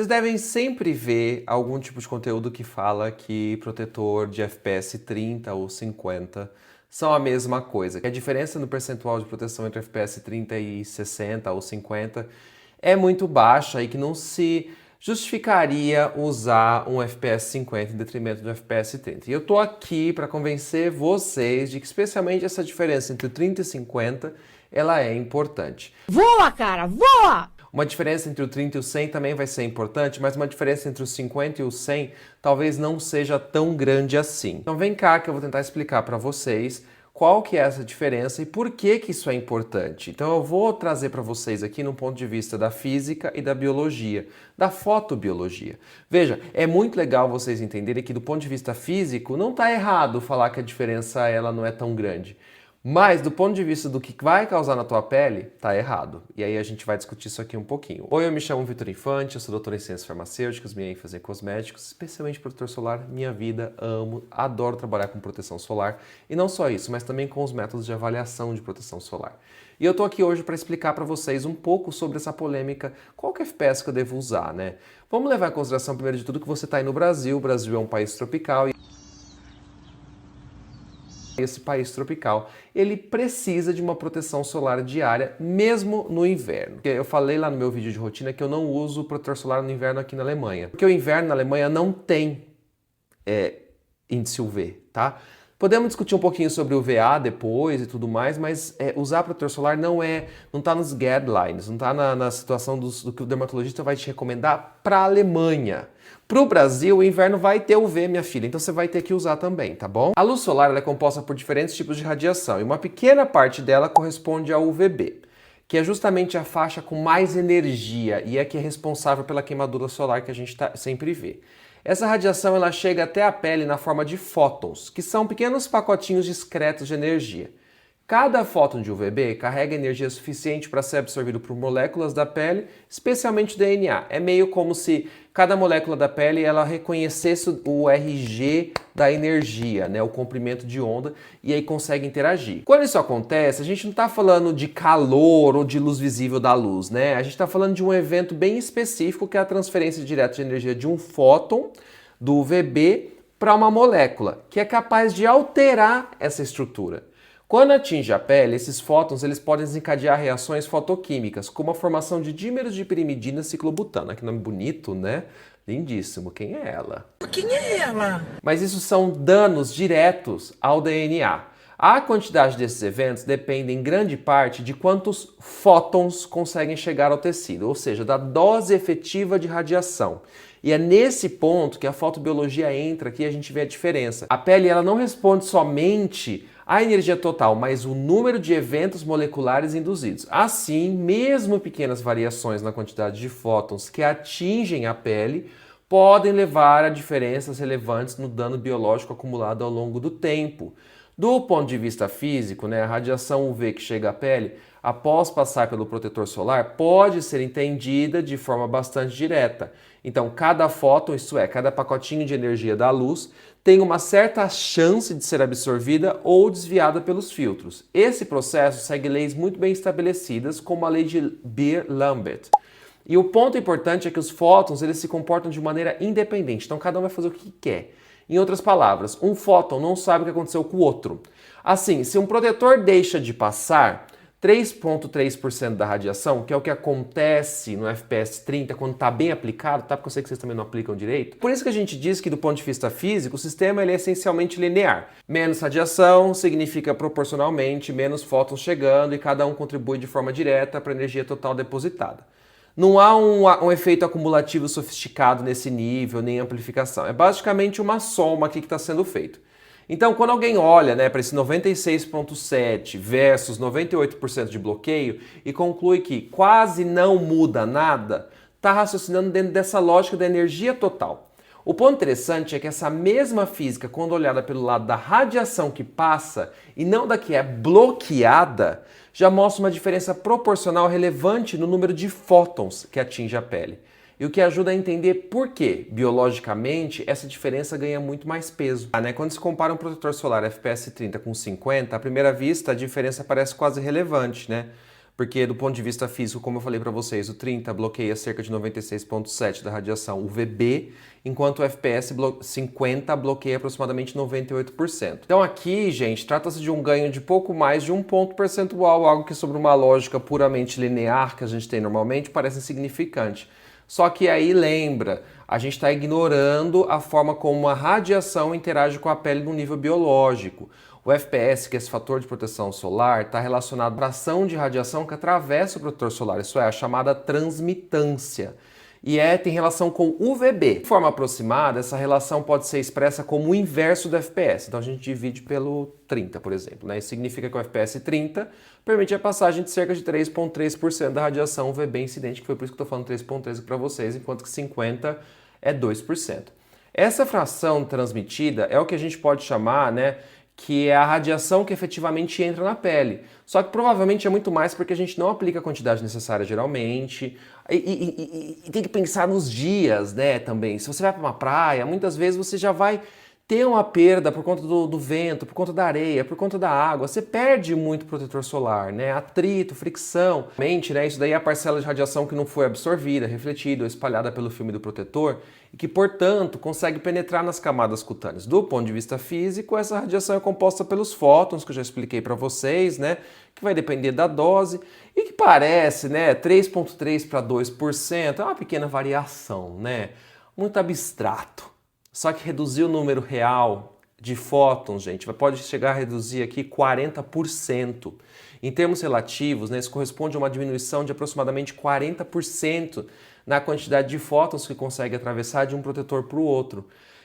Vocês devem sempre ver algum tipo de conteúdo que fala que protetor de FPS 30 ou 50 são a mesma coisa. Que a diferença no percentual de proteção entre FPS 30 e 60 ou 50 é muito baixa e que não se justificaria usar um FPS 50 em detrimento do FPS 30. E eu tô aqui para convencer vocês de que especialmente essa diferença entre o 30 e 50 ela é importante. Voa, cara, voa! Uma diferença entre o 30 e o 100 também vai ser importante, mas uma diferença entre o 50 e o 100 talvez não seja tão grande assim. Então vem cá que eu vou tentar explicar para vocês qual que é essa diferença e por que que isso é importante. Então eu vou trazer para vocês aqui no ponto de vista da física e da biologia, da fotobiologia. Veja, é muito legal vocês entenderem que do ponto de vista físico não está errado falar que a diferença ela não é tão grande. Mas do ponto de vista do que vai causar na tua pele, tá errado. E aí a gente vai discutir isso aqui um pouquinho. Oi, eu me chamo Vitor Infante, eu sou doutor em ciências farmacêuticas, minha ênfase em cosméticos, especialmente protetor solar, minha vida, amo, adoro trabalhar com proteção solar. E não só isso, mas também com os métodos de avaliação de proteção solar. E eu tô aqui hoje para explicar para vocês um pouco sobre essa polêmica, qual que é o FPS que eu devo usar, né? Vamos levar em consideração, primeiro de tudo, que você está aí no Brasil, o Brasil é um país tropical, esse país tropical, ele precisa de uma proteção solar diária, mesmo no inverno. Eu falei lá no meu vídeo de rotina que eu não uso protetor solar no inverno aqui na Alemanha, porque o inverno na Alemanha não tem índice UV, tá? Podemos discutir um pouquinho sobre o UVA depois e tudo mais, mas usar protetor solar não está nos guidelines, não está na situação do que o dermatologista vai te recomendar para a Alemanha. Para o Brasil, o inverno vai ter UV, minha filha, então você vai ter que usar também, tá bom? A luz solar ela é composta por diferentes tipos de radiação e uma pequena parte dela corresponde ao UVB, que é justamente a faixa com mais energia e é que é responsável pela queimadura solar que a gente sempre vê. Essa radiação ela chega até a pele na forma de fótons, que são pequenos pacotinhos discretos de energia. Cada fóton de UVB carrega energia suficiente para ser absorvido por moléculas da pele, especialmente o DNA. É meio como se cada molécula da pele ela reconhecesse o RG da energia, né, o comprimento de onda, e aí consegue interagir. Quando isso acontece, a gente não está falando de calor ou de luz visível da luz, né? A gente está falando de um evento bem específico que é a transferência direta de energia de um fóton do UVB para uma molécula, que é capaz de alterar essa estrutura. Quando atinge a pele, esses fótons eles podem desencadear reações fotoquímicas, como a formação de dímeros de pirimidina ciclobutano. Que nome bonito, né? Lindíssimo. Quem é ela? Quem é ela? Mas isso são danos diretos ao DNA. A quantidade desses eventos depende em grande parte de quantos fótons conseguem chegar ao tecido, ou seja, da dose efetiva de radiação. E é nesse ponto que a fotobiologia entra aqui e a gente vê a diferença. A pele ela não responde somente à energia total, mas o número de eventos moleculares induzidos. Assim, mesmo pequenas variações na quantidade de fótons que atingem a pele podem levar a diferenças relevantes no dano biológico acumulado ao longo do tempo. Do ponto de vista físico, né, a radiação UV que chega à pele, após passar pelo protetor solar, pode ser entendida de forma bastante direta. Então, cada fóton, isto é, cada pacotinho de energia da luz, tem uma certa chance de ser absorvida ou desviada pelos filtros. Esse processo segue leis muito bem estabelecidas, como a lei de Beer-Lambert. E o ponto importante é que os fótons eles se comportam de maneira independente, então cada um vai fazer o que quer. Em outras palavras, um fóton não sabe o que aconteceu com o outro. Assim, se um protetor deixa de passar 3,3% da radiação, que é o que acontece no FPS 30 quando está bem aplicado, tá? Porque eu sei que vocês também não aplicam direito. Por isso que a gente diz que do ponto de vista físico, o sistema ele é essencialmente linear. Menos radiação significa proporcionalmente menos fótons chegando e cada um contribui de forma direta para a energia total depositada. Não há um efeito acumulativo sofisticado nesse nível, nem amplificação. É basicamente uma soma aqui que está sendo feito. Então, quando alguém olha, né, para esse 96,7% versus 98% de bloqueio e conclui que quase não muda nada, está raciocinando dentro dessa lógica da energia total. O ponto interessante é que essa mesma física, quando olhada pelo lado da radiação que passa e não da que é bloqueada, já mostra uma diferença proporcional relevante no número de fótons que atinge a pele. E o que ajuda a entender por que, biologicamente, essa diferença ganha muito mais peso. Quando se compara um protetor solar FPS 30 com 50, à primeira vista a diferença parece quase irrelevante, né? porque do ponto de vista físico, como eu falei para vocês, o 30 bloqueia cerca de 96,7% da radiação UVB, enquanto o FPS 50 bloqueia aproximadamente 98%. Então aqui, gente, trata-se de um ganho de pouco mais de 1 ponto percentual, algo que sobre uma lógica puramente linear que a gente tem normalmente parece insignificante. Só que aí lembra, a gente está ignorando a forma como a radiação interage com a pele no nível biológico. O FPS, que é esse fator de proteção solar, está relacionado à fração de radiação que atravessa o protetor solar, isso é, a chamada transmitância. E tem relação com UVB. De forma aproximada, essa relação pode ser expressa como o inverso do FPS. Então a gente divide pelo 30, por exemplo. Né? Isso significa que o FPS 30 permite a passagem de cerca de 3,3% da radiação UVB incidente, que foi por isso que eu estou falando 3,3 para vocês, enquanto que 50 é 2%. Essa fração transmitida é o que a gente pode chamar, né, que é a radiação que efetivamente entra na pele. Só que provavelmente é muito mais porque a gente não aplica a quantidade necessária geralmente. E tem que pensar nos dias, né, também. Se você vai para uma praia, muitas vezes você já vai ter uma perda por conta do vento, por conta da areia, por conta da água. Você perde muito protetor solar, né? Atrito, fricção. Né? Isso daí é a parcela de radiação que não foi absorvida, refletida ou espalhada pelo filme do protetor e que, portanto, consegue penetrar nas camadas cutâneas. Do ponto de vista físico, essa radiação é composta pelos fótons, que eu já expliquei para vocês, né? Que vai depender da dose e que parece, né, 3,3 para 2%, é uma pequena variação, né? Muito abstrato. Só que reduzir o número real de fótons, gente, pode chegar a reduzir aqui 40%. Em termos relativos, né, isso corresponde a uma diminuição de aproximadamente 40% na quantidade de fótons que consegue atravessar de um protetor para o outro.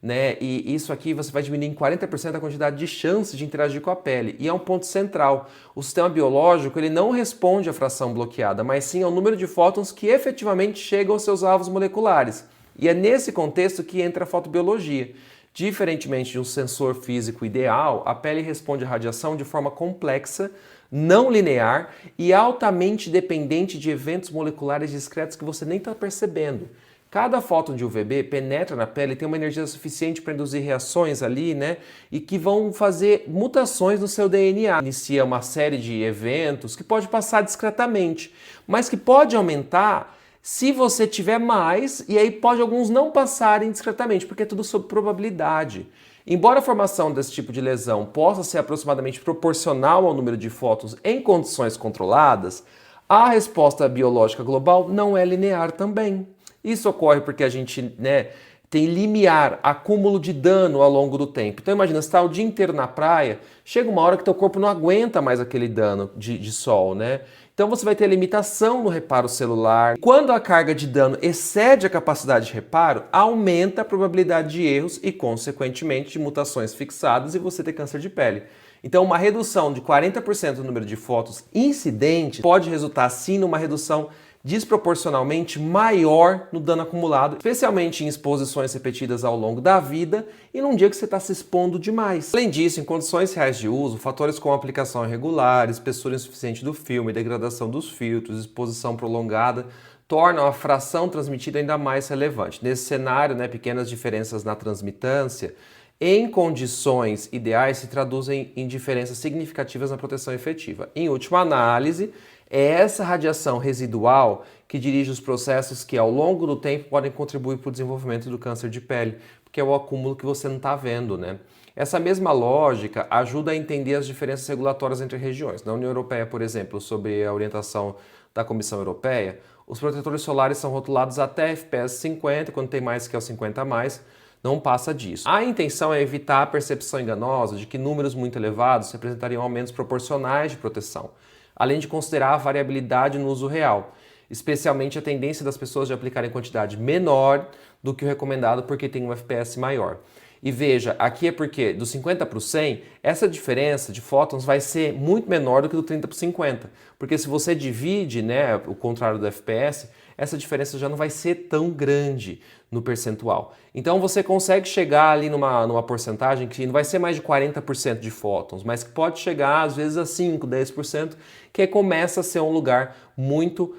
Né? E isso aqui você vai diminuir em 40% a quantidade de chances de interagir com a pele. E é um ponto central. O sistema biológico ele não responde à fração bloqueada, mas sim ao número de fótons que efetivamente chegam aos seus alvos moleculares. E é nesse contexto que entra a fotobiologia. Diferentemente de um sensor físico ideal, a pele responde à radiação de forma complexa, não linear e altamente dependente de eventos moleculares discretos que você nem está percebendo. Cada fóton de UVB penetra na pele e tem uma energia suficiente para induzir reações ali, né? E que vão fazer mutações no seu DNA. Inicia uma série de eventos que pode passar discretamente, mas que pode aumentar se você tiver mais, e aí pode alguns não passarem discretamente, porque é tudo sobre probabilidade. Embora a formação desse tipo de lesão possa ser aproximadamente proporcional ao número de fótons em condições controladas, a resposta biológica global não é linear também. Isso ocorre porque a gente, né, tem limiar, acúmulo de dano ao longo do tempo. Então imagina, você está o dia inteiro na praia, chega uma hora que teu corpo não aguenta mais aquele dano de sol, né? Então você vai ter limitação no reparo celular. Quando a carga de dano excede a capacidade de reparo, aumenta a probabilidade de erros e, consequentemente, de mutações fixadas e você ter câncer de pele. Então uma redução de 40% do número de fótons incidentes pode resultar, sim, numa redução desproporcionalmente maior no dano acumulado, especialmente em exposições repetidas ao longo da vida e num dia que você está se expondo demais. Além disso, em condições reais de uso, fatores como aplicação irregular, espessura insuficiente do filme, degradação dos filtros, exposição prolongada, tornam a fração transmitida ainda mais relevante. Nesse cenário, né, pequenas diferenças na transmitância, em condições ideais, se traduzem em diferenças significativas na proteção efetiva. Em última análise, é essa radiação residual que dirige os processos que, ao longo do tempo, podem contribuir para o desenvolvimento do câncer de pele, porque é o acúmulo que você não está vendo, né? Essa mesma lógica ajuda a entender as diferenças regulatórias entre regiões. Na União Europeia, por exemplo, sob a orientação da Comissão Europeia, os protetores solares são rotulados até FPS 50, quando tem mais que é o 50 a mais, não passa disso. A intenção é evitar a percepção enganosa de que números muito elevados representariam aumentos proporcionais de proteção, além de considerar a variabilidade no uso real, especialmente a tendência das pessoas de aplicarem quantidade menor do que o recomendado porque tem um FPS maior. E veja, aqui é porque do 50 para o 100, essa diferença de fótons vai ser muito menor do que do 30 para o 50. Porque se você divide, né, o contrário do FPS, essa diferença já não vai ser tão grande no percentual. Então você consegue chegar ali numa porcentagem que não vai ser mais de 40% de fótons, mas que pode chegar às vezes a 5, 10%, que começa a ser um lugar muito...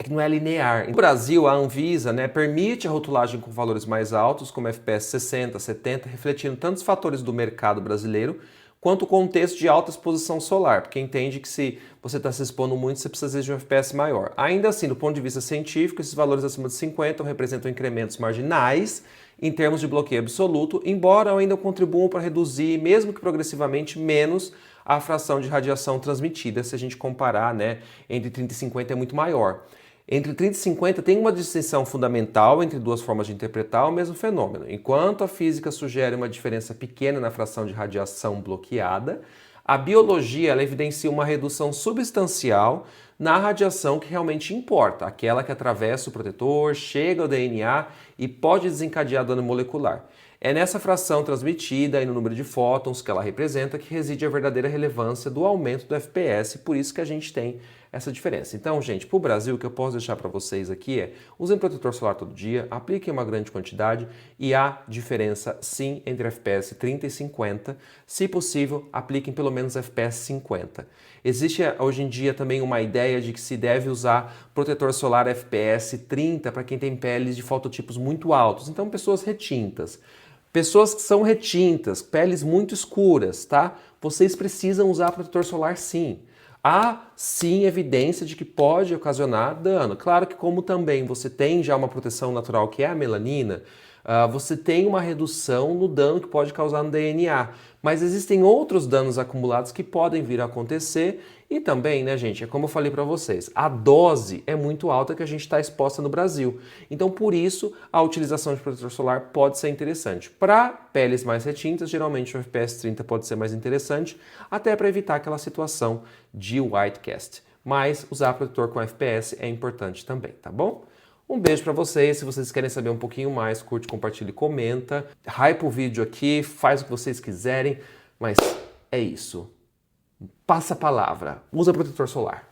não é linear. No Brasil, a Anvisa, né, permite a rotulagem com valores mais altos, como FPS 60, 70, refletindo tantos fatores do mercado brasileiro, quanto o contexto de alta exposição solar, porque entende que se você está se expondo muito, você precisa de um FPS maior. Ainda assim, do ponto de vista científico, esses valores acima de 50 representam incrementos marginais em termos de bloqueio absoluto, embora ainda contribuam para reduzir, mesmo que progressivamente, menos a fração de radiação transmitida, se a gente comparar, né, entre 30 e 50 é muito maior. Entre 30 e 50 tem uma distinção fundamental entre duas formas de interpretar o mesmo fenômeno. Enquanto a física sugere uma diferença pequena na fração de radiação bloqueada, a biologia ela evidencia uma redução substancial na radiação que realmente importa, aquela que atravessa o protetor, chega ao DNA e pode desencadear dano molecular. É nessa fração transmitida e no número de fótons que ela representa que reside a verdadeira relevância do aumento do FPS, por isso que a gente tem essa diferença. Então, gente, para o Brasil, o que eu posso deixar para vocês aqui é usem protetor solar todo dia, apliquem uma grande quantidade e há diferença sim entre FPS 30 e 50. Se possível, apliquem pelo menos FPS 50. Existe hoje em dia também uma ideia de que se deve usar protetor solar FPS 30 para quem tem peles de fototipos muito altos, então pessoas retintas. Pessoas que são retintas, peles muito escuras, tá? Vocês precisam usar protetor solar sim. Há sim evidência de que pode ocasionar dano. Claro que como também você tem já uma proteção natural que é a melanina, você tem uma redução no dano que pode causar no DNA. Mas existem outros danos acumulados que podem vir a acontecer e também, né, gente, é como eu falei para vocês, a dose é muito alta que a gente está exposta no Brasil. Então, por isso, a utilização de protetor solar pode ser interessante. Para peles mais retintas, geralmente o FPS 30 pode ser mais interessante, até para evitar aquela situação de white cast. Mas usar protetor com FPS é importante também, tá bom? Um beijo pra vocês, se vocês querem saber um pouquinho mais, curte, compartilha e comenta. Hype o vídeo aqui, faz o que vocês quiserem, mas é isso. Passa a palavra, usa protetor solar.